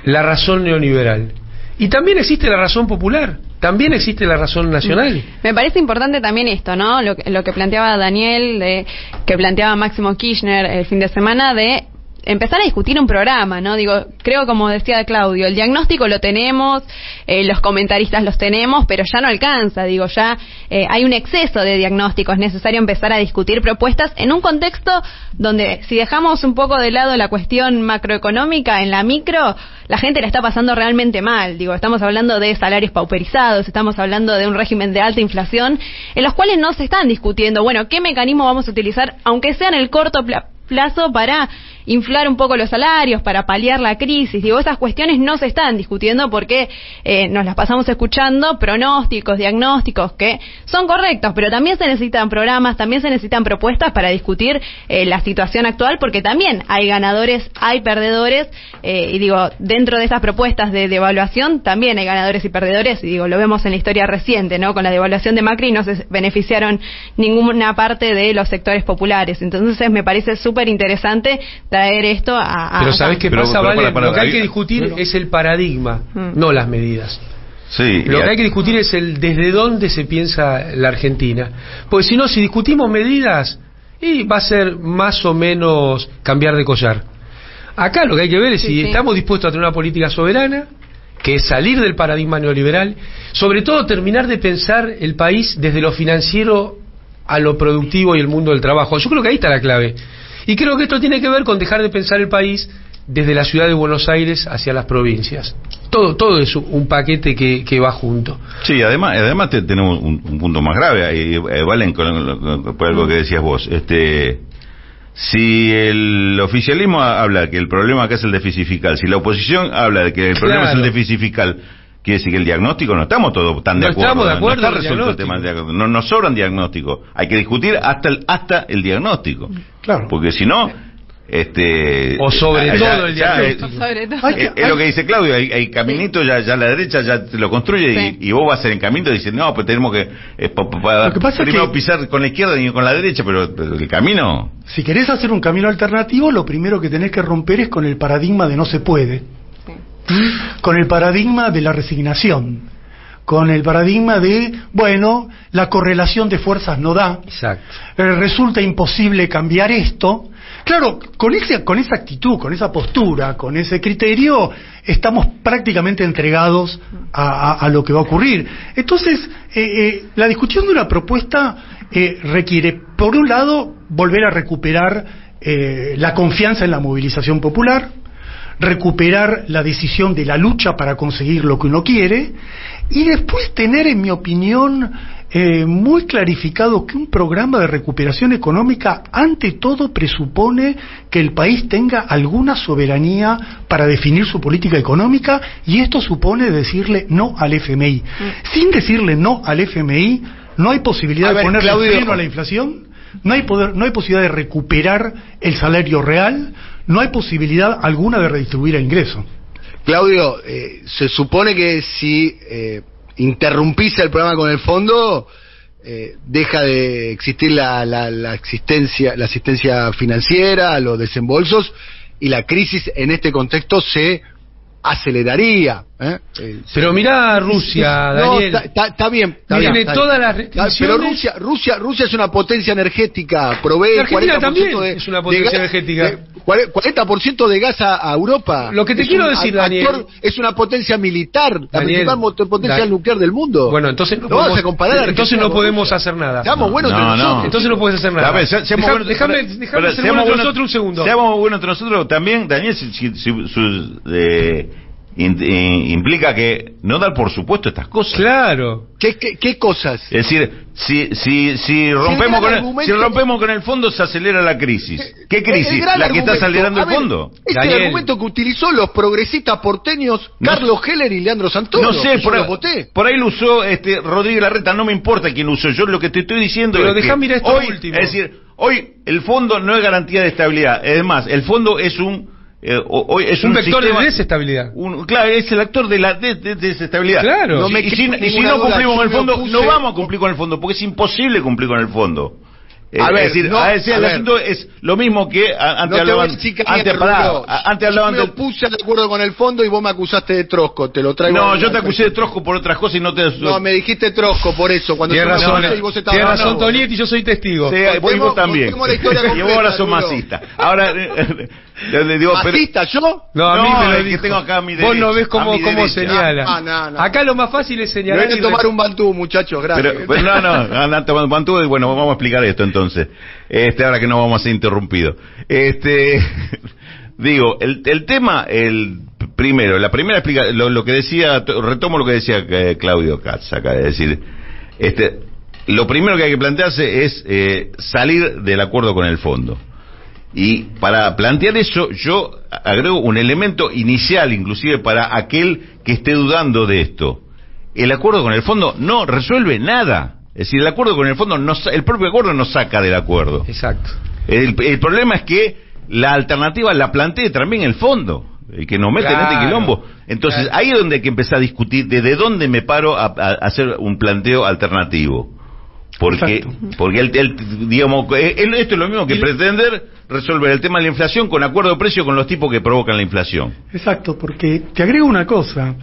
la razón neoliberal. Y también existe la razón popular, también existe la razón nacional. Me parece importante también esto, ¿no? Lo que planteaba Daniel, que planteaba Máximo Kirchner el fin de semana, de empezar a discutir un programa, ¿no? Digo, creo, como decía Claudio, el diagnóstico lo tenemos, los comentaristas los tenemos, pero ya no alcanza, digo, ya hay un exceso de diagnóstico, es necesario empezar a discutir propuestas en un contexto donde, si dejamos un poco de lado la cuestión macroeconómica, en la micro, la gente la está pasando realmente mal, digo, estamos hablando de salarios pauperizados, estamos hablando de un régimen de alta inflación, en los cuales no se están discutiendo, bueno, ¿qué mecanismo vamos a utilizar, aunque sea en el corto plazo, para inflar un poco los salarios, para paliar la crisis? Digo, esas cuestiones no se están discutiendo porque nos las pasamos escuchando pronósticos, diagnósticos que son correctos, pero también se necesitan programas, también se necesitan propuestas para discutir la situación actual, porque también hay ganadores, hay perdedores, y digo, dentro de esas propuestas de devaluación también hay ganadores y perdedores, y digo, lo vemos en la historia reciente, ¿no? Con la devaluación de Macri no se beneficiaron ninguna parte de los sectores populares, entonces me parece súper interesante traer esto a... Pero ¿sabés qué pasa, Vale? Lo que hay que discutir es el paradigma, no las medidas. Sí, lo que hay que discutir es el desde dónde se piensa la Argentina. Porque si no, si discutimos medidas, y va a ser más o menos cambiar de collar. Acá lo que hay que ver es si estamos dispuestos a tener una política soberana, que es salir del paradigma neoliberal, sobre todo terminar de pensar el país desde lo financiero a lo productivo y el mundo del trabajo. Yo creo que ahí está la clave. Y creo que esto tiene que ver con dejar de pensar el país desde la ciudad de Buenos Aires hacia las provincias. Todo es un paquete que va junto. Sí, además tenemos un punto más grave ahí, Valen, por algo que decías vos. Si el oficialismo habla que el problema acá es el déficit fiscal, si la oposición habla de que el problema es el déficit fiscal, quiere decir que el diagnóstico no estamos todos tan de acuerdo. No está resuelto el tema del diagnóstico. No nos sobran diagnósticos. Hay que discutir hasta el diagnóstico. Claro. Porque si no, o sobre todo el diagnóstico. Es lo que dice Claudio, hay caminitos, ya la derecha ya te lo construye, y vos vas en camino y dices, no, pues tenemos que primero pisar con la izquierda y con la derecha, pero el camino... Si querés hacer un camino alternativo, lo primero que tenés que romper es con el paradigma de no se puede. Con el paradigma de la resignación, con el paradigma de, bueno, la correlación de fuerzas no da, resulta imposible cambiar esto. Claro, con esa actitud, con esa postura, con ese criterio, estamos prácticamente entregados a lo que va a ocurrir. Entonces, la discusión de una propuesta requiere, por un lado, volver a recuperar la confianza en la movilización popular, recuperar la decisión de la lucha para conseguir lo que uno quiere, y después tener, en mi opinión, muy clarificado que un programa de recuperación económica ante todo presupone que el país tenga alguna soberanía para definir su política económica, y esto supone decirle no al FMI. Sin decirle no al FMI no hay posibilidad de ponerle freno a la inflación, no hay posibilidad de recuperar el salario real, no hay posibilidad alguna de redistribuir el ingreso. Claudio, se supone que si interrumpís el programa con el fondo, deja de existir la asistencia financiera, los desembolsos, y la crisis en este contexto se aceleraría. Pero mirá Rusia, Daniel. Está bien. Tiene todas las restricciones. Pero Rusia es una potencia energética, provee 40% es una potencia energética. 40% de gas a Europa. Lo que te quiero decir, Daniel, es una potencia militar, la principal potencia nuclear del mundo. Bueno, entonces no vamos a comparar. Entonces no podemos hacer nada. Estamos buenos entre nosotros. Entonces no puedes hacer nada. Déjame ser bueno entre nosotros un segundo. Seamos buenos entre nosotros también, Daniel. implica que no dar por supuesto estas cosas. Claro. ¿Qué cosas? Es decir, si rompemos con el fondo se acelera la crisis. ¿Qué crisis? La que está acelerando el fondo. Este es el argumento que utilizó los progresistas porteños Carlos Heller y Leandro Santoro. No sé, por ahí lo usó Rodríguez Larreta, no me importa quién lo usó. Yo lo que te estoy diciendo pero es que mirar esto hoy, último. es decir, hoy el fondo no es garantía de estabilidad. Es más, el fondo es un vector de desestabilidad. Claro, es el actor de la desestabilidad. Claro. Y si no cumplimos con el fondo, no vamos a cumplir con el fondo, porque es imposible cumplir con el fondo. El asunto es lo mismo que antes hablaban. Antes hablaban yo me puse de acuerdo con el fondo y vos me acusaste de trosco. Te lo traigo. No, yo te acusé de trosco por otras cosas y no te. No, me dijiste trosco por eso. Cuando tienes razón, Tonietti, yo soy testigo. Sí, vos también. Y vos ahora sos masista. Ahora. ¿Masista yo? No, a mí me lo que tengo acá a mi derecha. Vos no ves cómo señala. No. Acá lo más fácil es señalar. Voy a tomar un bantú, muchachos, gracias. Pero andan tomando un bantú y bueno, vamos a explicar esto entonces. Ahora que no vamos a ser interrumpidos. Digo, el tema, primero, la primera explicación, lo que decía, retomo lo que decía Claudio Katz acá, es decir, lo primero que hay que plantearse es salir del acuerdo con el fondo. Y para plantear eso, yo agrego un elemento inicial, inclusive para aquel que esté dudando de esto. El acuerdo con el fondo no resuelve nada. Es decir, el acuerdo con el fondo, el propio acuerdo nos saca del acuerdo. Exacto. El problema es que la alternativa la plantee también el fondo, que nos mete en este quilombo. Entonces, ahí es donde hay que empezar a discutir desde dónde me paro a hacer un planteo alternativo. Porque digamos, esto es lo mismo que pretender resolver el tema de la inflación con acuerdo de precio con los tipos que provocan la inflación. Exacto, porque te agrego una cosa.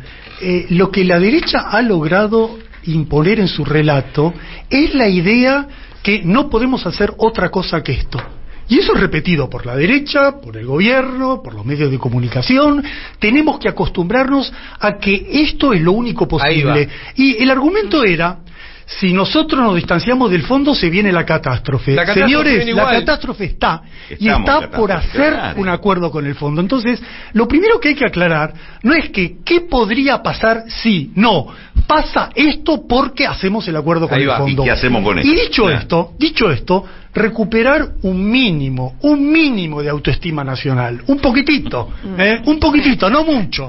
Lo que la derecha ha logrado imponer en su relato es la idea que no podemos hacer otra cosa que esto. Y eso es repetido por la derecha, por el gobierno, por los medios de comunicación. Tenemos que acostumbrarnos a que esto es lo único posible. Y el argumento era: si nosotros nos distanciamos del fondo, se viene la catástrofe. Señores, la catástrofe está por hacer un acuerdo con el fondo. Entonces, lo primero que hay que aclarar no es que ¿qué podría pasar si? No, pasa esto porque hacemos el acuerdo con el fondo. ¿Y qué hacemos con esto? Y dicho esto, recuperar un mínimo de autoestima nacional. Un poquitito, no mucho.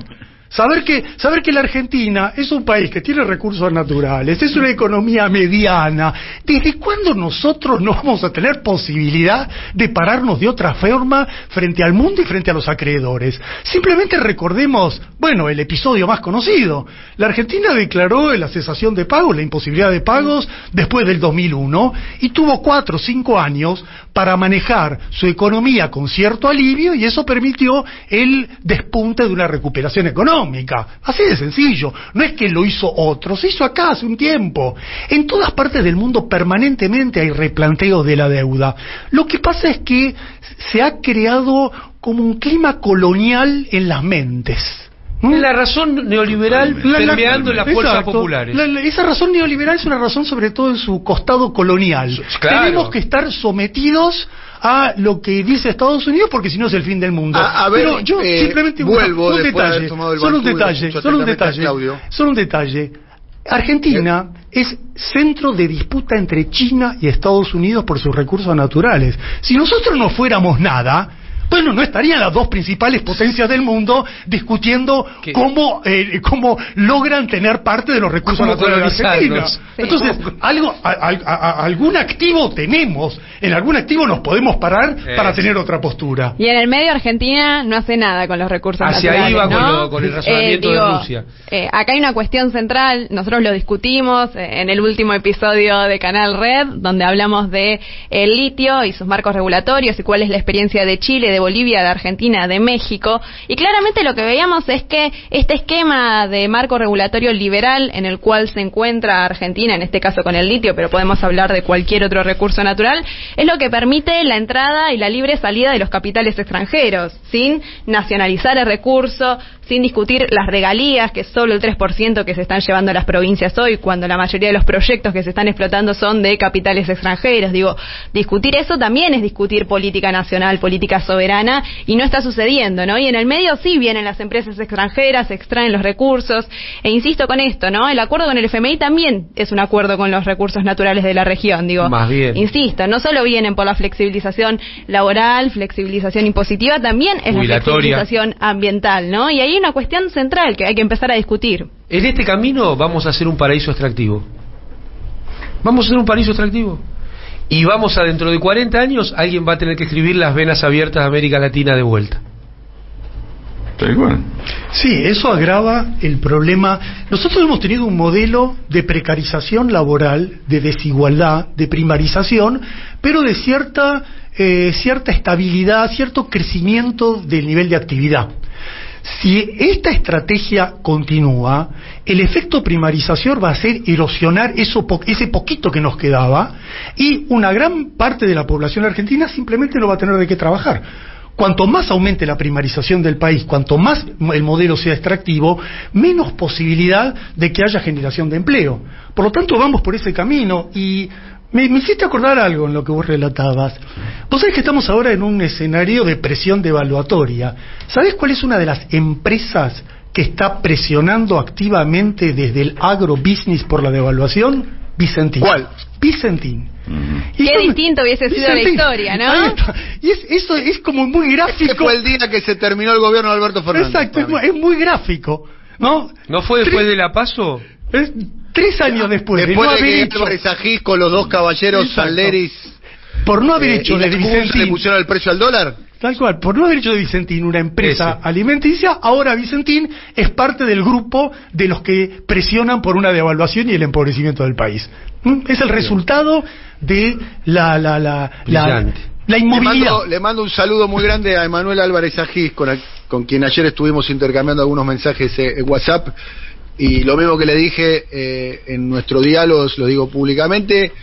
Saber que la Argentina es un país que tiene recursos naturales, es una economía mediana. ¿Desde cuándo nosotros no vamos a tener posibilidad de pararnos de otra forma frente al mundo y frente a los acreedores? Simplemente recordemos, el episodio más conocido. La Argentina declaró la cesación de pagos, la imposibilidad de pagos después del 2001 y tuvo 4 o 5 años para manejar su economía con cierto alivio, y eso permitió el despunte de una recuperación económica. Así de sencillo. No es que lo hizo otro, se hizo acá hace un tiempo. En todas partes del mundo permanentemente hay replanteos de la deuda. Lo que pasa es que se ha creado como un clima colonial en las mentes. La razón neoliberal permeando las fuerzas populares. Esa razón neoliberal es una razón sobre todo en su costado colonial. Claro. Tenemos que estar sometidos a lo que dice Estados Unidos, porque si no es el fin del mundo. Pero yo simplemente vuelvo solo un detalle. Argentina es centro de disputa entre China y Estados Unidos por sus recursos naturales. Si nosotros no fuéramos nada, no estarían las dos principales potencias del mundo discutiendo cómo logran tener parte de los recursos naturales de Argentina. Entonces, algún activo tenemos, en algún activo nos podemos parar para tener otra postura. Y en el medio Argentina no hace nada con los recursos naturales. Hacia ahí va con el razonamiento de Rusia. Acá hay una cuestión central, nosotros lo discutimos en el último episodio de Canal Red, donde hablamos de el litio y sus marcos regulatorios y cuál es la experiencia de Chile, de Bolivia, de Argentina, de México, y claramente lo que veíamos es que este esquema de marco regulatorio liberal en el cual se encuentra Argentina, en este caso con el litio, pero podemos hablar de cualquier otro recurso natural, es lo que permite la entrada y la libre salida de los capitales extranjeros, sin nacionalizar el recurso, sin discutir las regalías, que es solo el 3% que se están llevando a las provincias hoy, cuando la mayoría de los proyectos que se están explotando son de capitales extranjeros. Digo, discutir eso también es discutir política nacional, política soberana, y no está sucediendo, ¿no? Y en el medio sí vienen las empresas extranjeras, extraen los recursos, e insisto con esto, ¿no? El acuerdo con el FMI también es un acuerdo con los recursos naturales de la región, digo. Más bien. Insisto, no solo vienen por la flexibilización laboral, flexibilización impositiva, también es la flexibilización ambiental, ¿no? Y ahí hay una cuestión central que hay que empezar a discutir. En este camino vamos a hacer un paraíso extractivo. Vamos a hacer un paraíso extractivo. Y vamos a, dentro de 40 años, alguien va a tener que escribir las venas abiertas de América Latina de vuelta. Sí, eso agrava el problema. Nosotros hemos tenido un modelo de precarización laboral, de desigualdad, de primarización, pero de cierta estabilidad, cierto crecimiento del nivel de actividad. Si esta estrategia continúa, el efecto primarización va a ser erosionar ese poquito que nos quedaba, y una gran parte de la población argentina simplemente no va a tener de qué trabajar. Cuanto más aumente la primarización del país, cuanto más el modelo sea extractivo, menos posibilidad de que haya generación de empleo. Por lo tanto, vamos por ese camino. Y me hiciste acordar algo en lo que vos relatabas. Vos sabés que estamos ahora en un escenario de presión devaluatoria. ¿Sabés cuál es una de las empresas que está presionando activamente desde el agrobusiness por la devaluación? Vicentín. ¿Cuál? Vicentín. Qué distinto hubiese sido la historia, ¿no? Y eso es como muy gráfico. Fue el día que se terminó el gobierno de Alberto Fernández. Exacto, es muy gráfico, ¿no? ¿No fue después de la PASO? 3 años después de no haber hecho Álvarez Agis con los dos caballeros Salderis, por no haber hecho de Vicentín, le pusieron el precio al dólar. Tal cual, por no haber hecho de Vicentín una empresa alimenticia, ahora Vicentín es parte del grupo de los que presionan por una devaluación y el empobrecimiento del país. Es el resultado de la inmovilidad. Le mando un saludo muy grande a Emanuel Álvarez Agis, con quien ayer estuvimos intercambiando algunos mensajes en WhatsApp, y lo mismo que le dije en nuestro diálogo, lo digo públicamente.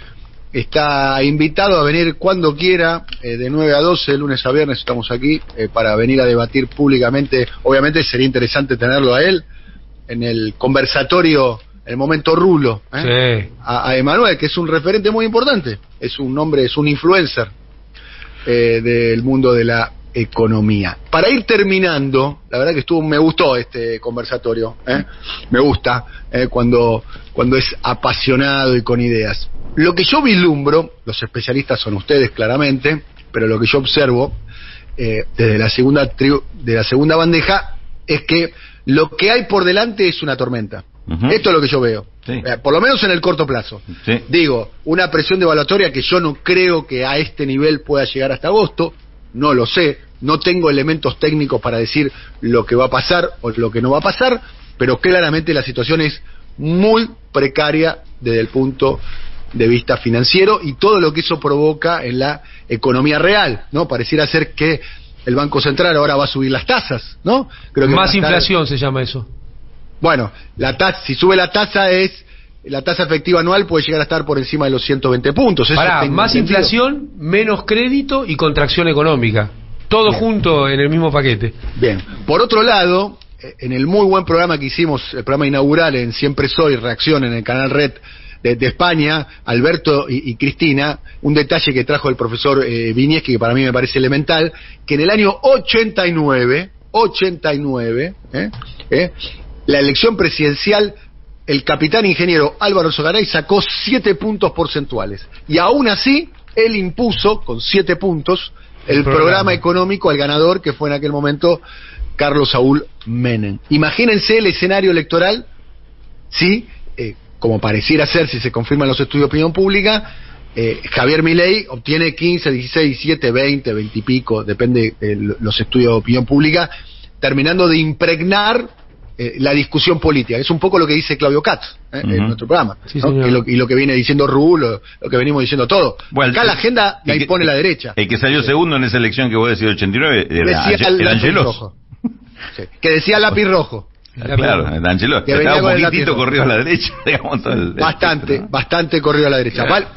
Está invitado a venir cuando quiera, de 9 a 12, de lunes a viernes estamos aquí, para venir a debatir públicamente. Obviamente sería interesante tenerlo a él en el conversatorio, en el momento rulo, sí. A Emanuel, que es un referente muy importante, es un hombre, es un influencer del mundo de la economía. Para ir terminando, la verdad que me gustó este conversatorio, me gusta cuando es apasionado y con ideas. Lo que yo vislumbro, los especialistas son ustedes claramente, pero lo que yo observo desde la segunda bandeja es que lo que hay por delante es una tormenta. Esto es lo que yo veo, sí. Por lo menos en el corto plazo. Sí. Digo, una presión devaluatoria que yo no creo que a este nivel pueda llegar hasta agosto, no lo sé, no tengo elementos técnicos para decir lo que va a pasar o lo que no va a pasar, pero claramente la situación es muy precaria desde el punto de vista financiero y todo lo que eso provoca en la economía real, ¿no? Pareciera ser que el Banco Central ahora va a subir las tasas, ¿no? Creo que más inflación se llama eso. Bueno, si sube la tasa efectiva anual puede llegar a estar por encima de los 120 puntos. Eso más inflación, menos crédito y contracción económica. Todo bien, junto en el mismo paquete. Bien. Por otro lado, en el muy buen programa que hicimos, el programa inaugural en Siempre Soy, Reacción en el canal Red de España, Alberto y Cristina, un detalle que trajo el profesor Vinieski, que para mí me parece elemental, que en el año 89, la elección presidencial, el capitán ingeniero Álvaro Sogaray sacó 7 puntos porcentuales. Y aún así, él impuso, con 7 puntos, el programa económico al ganador, que fue en aquel momento Carlos Saúl Menem. Imagínense el escenario electoral, ¿sí? Como pareciera ser, si se confirman los estudios de opinión pública, Javier Milei obtiene 15, 16, 17, 20, 20 y pico, depende de los estudios de opinión pública, terminando de impregnar la discusión política. Es un poco lo que dice Claudio Katz en nuestro programa, sí, ¿no? Y lo que viene diciendo Rulo, lo que venimos diciendo todo. Bueno, acá la agenda la impone la derecha. El que salió segundo en esa elección que vos decís 89 era el Angelos. Sí, que decía lápiz rojo. Claro, el Angelos, que estaba un poquitito corrido a la derecha, digamos. Bastante corrido a la derecha. Claro.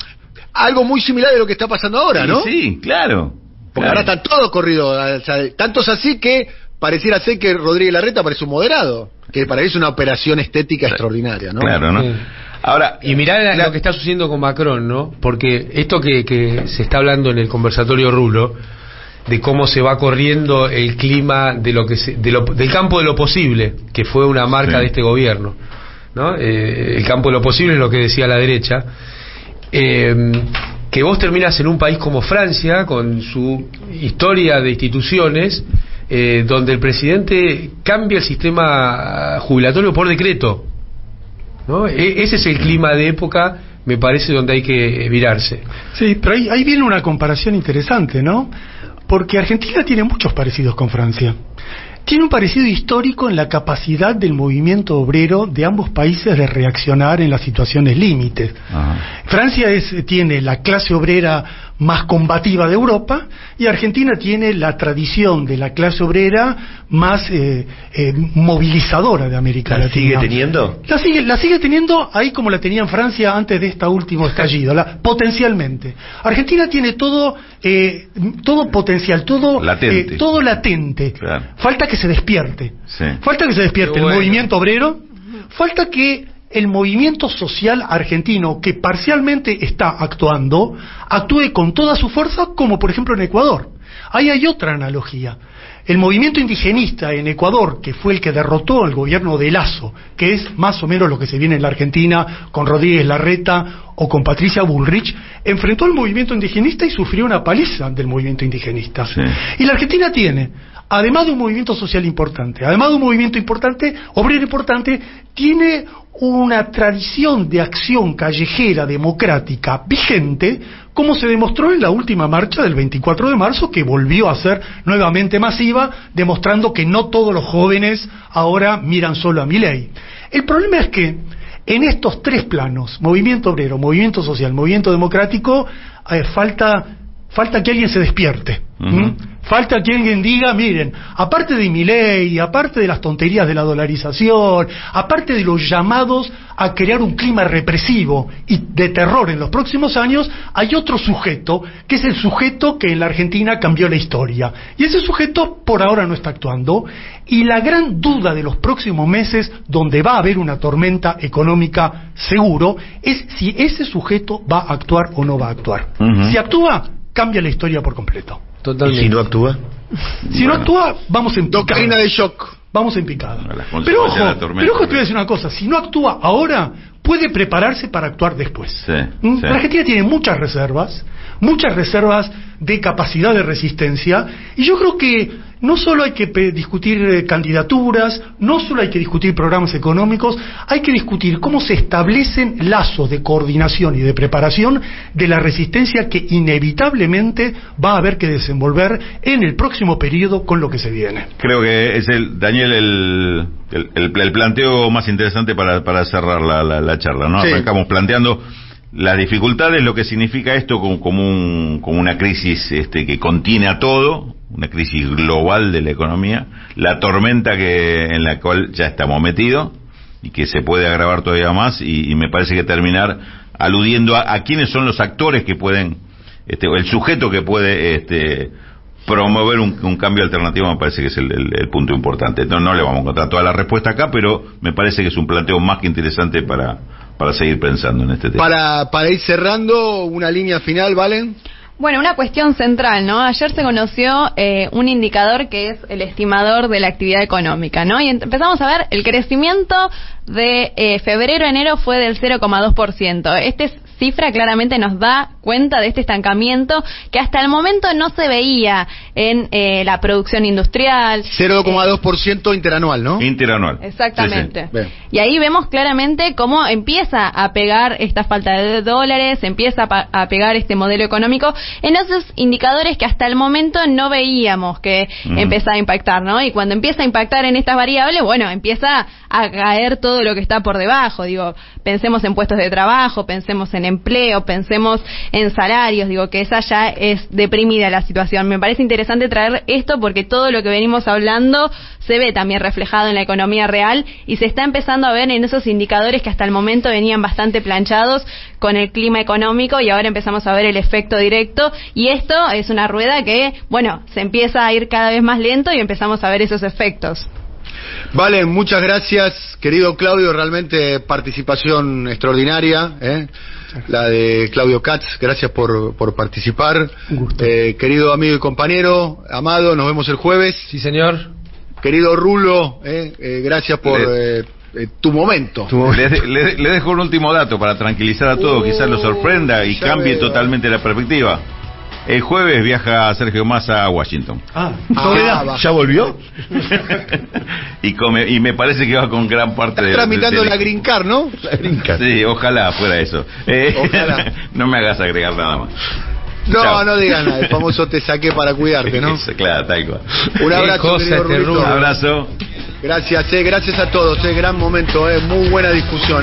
Algo muy similar de lo que está pasando ahora, ¿no? Sí, claro. Porque ahora están todos corridos, o sea, tantos así que pareciera ser que Rodríguez Larreta parece un moderado, que parece una operación estética extraordinaria, ¿no? Claro, ¿no? Sí. Ahora, y mirá lo que está sucediendo con Macron, ¿no? Porque esto que se está hablando en el conversatorio Rulo, de cómo se va corriendo el clima de del campo de lo posible, que fue una marca de este gobierno, ¿no? El campo de lo posible es lo que decía la derecha. Que vos terminas en un país como Francia, con su historia de instituciones, donde el presidente cambia el sistema jubilatorio por decreto, ¿no? Ese es el clima de época, me parece, donde hay que virarse. Sí, pero ahí viene una comparación interesante, ¿no? Porque Argentina tiene muchos parecidos con Francia. Tiene un parecido histórico en la capacidad del movimiento obrero de ambos países de reaccionar en las situaciones límites. Francia tiene la clase obrera más combativa de Europa, y Argentina tiene la tradición de la clase obrera más movilizadora de América Latina. ¿La sigue teniendo? La sigue teniendo ahí como la tenía en Francia antes de este último estallido, potencialmente. Argentina tiene todo potencial, todo latente. Todo latente. Claro. Falta que se despierte. Sí. Falta que se despierte el movimiento obrero, falta que el movimiento social argentino, que parcialmente está actuando, actúe con toda su fuerza, como por ejemplo en Ecuador. Ahí hay otra analogía. El movimiento indigenista en Ecuador, que fue el que derrotó al gobierno de Lasso, que es más o menos lo que se viene en la Argentina con Rodríguez Larreta o con Patricia Bullrich, enfrentó al movimiento indigenista y sufrió una paliza del movimiento indigenista. Sí. Y la Argentina tiene, además de un movimiento social importante, además de un movimiento importante, obrero importante, tiene una tradición de acción callejera democrática vigente, como se demostró en la última marcha del 24 de marzo, que volvió a ser nuevamente masiva, demostrando que no todos los jóvenes ahora miran solo a Milei. El problema es que en estos tres planos, movimiento obrero, movimiento social, movimiento democrático, falta que alguien se despierte. Falta que alguien diga, miren, aparte de Milei, aparte de las tonterías de la dolarización, aparte de los llamados a crear un clima represivo y de terror en los próximos años, hay otro sujeto, que es el sujeto que en la Argentina cambió la historia. Y ese sujeto por ahora no está actuando, y la gran duda de los próximos meses, donde va a haber una tormenta económica seguro, es si ese sujeto va a actuar o no va a actuar. Si actúa, cambia la historia por completo. Totalmente. ¿Y si no actúa? Si no actúa, vamos en picada. Doctrina de shock. Vamos en picada. Pero ojo, te voy a decir una cosa. Si no actúa ahora, puede prepararse para actuar después. La Argentina tiene muchas reservas de capacidad de resistencia, y yo creo que no solo hay que discutir candidaturas, no solo hay que discutir programas económicos, hay que discutir cómo se establecen lazos de coordinación y de preparación de la resistencia que inevitablemente va a haber que desenvolver en el próximo periodo con lo que se viene. Creo que es el planteo más interesante para cerrar la charla, ¿no? Sí. Arrancamos planteando las dificultades, lo que significa esto como una crisis que contiene a todo, una crisis global de la economía, la tormenta en la cual ya estamos metidos y que se puede agravar todavía más, y me parece que terminar aludiendo a quiénes son los actores que pueden, el sujeto que puede promover un cambio alternativo. Me parece que es el punto importante. No le vamos a encontrar toda la respuesta acá, pero me parece que es un planteo más que interesante para seguir pensando en este tema. Para ir cerrando, una línea final, ¿Valen? Bueno, una cuestión central, ¿no? Ayer se conoció un indicador que es el estimador de la actividad económica, ¿no? Y empezamos a ver el crecimiento de febrero a enero fue del 0,2%. Cifra claramente nos da cuenta de este estancamiento que hasta el momento no se veía en la producción industrial. 0,2% interanual, ¿no? Interanual. Exactamente. Sí. Y ahí vemos claramente cómo empieza a pegar esta falta de dólares, empieza a pegar este modelo económico en esos indicadores que hasta el momento no veíamos que empezaba a impactar, ¿no? Y cuando empieza a impactar en estas variables, bueno, empieza a caer todo lo que está por debajo. Digo, pensemos en puestos de trabajo, pensemos en empleo, pensemos en en salarios, digo que esa ya es deprimida la situación. Me parece interesante traer esto porque todo lo que venimos hablando se ve también reflejado en la economía real y se está empezando a ver en esos indicadores que hasta el momento venían bastante planchados con el clima económico y ahora empezamos a ver el efecto directo, y esto es una rueda que, bueno, se empieza a ir cada vez más lento y empezamos a ver esos efectos. Vale, muchas gracias, querido Claudio, realmente participación extraordinaria, la de Claudio Katz, gracias por participar. Querido amigo y compañero, Amado, nos vemos el jueves. Sí, señor. Querido Rulo, gracias por tu momento. Le dejo un último dato para tranquilizar a todos, quizás lo sorprenda y cambie totalmente la perspectiva. El jueves viaja Sergio Massa a Washington. ¿Ya volvió? y me parece que va con gran parte de... tramitando la Green Card, ¿no? La Green Card. Sí, ojalá fuera eso. Ojalá. No me hagas agregar nada más. No, Chao. no digas nada, el famoso te saqué para cuidarte, ¿no? Claro, tal cual. Un abrazo, querido Rulito. Un abrazo. Gracias a todos, gran momento, muy buena discusión.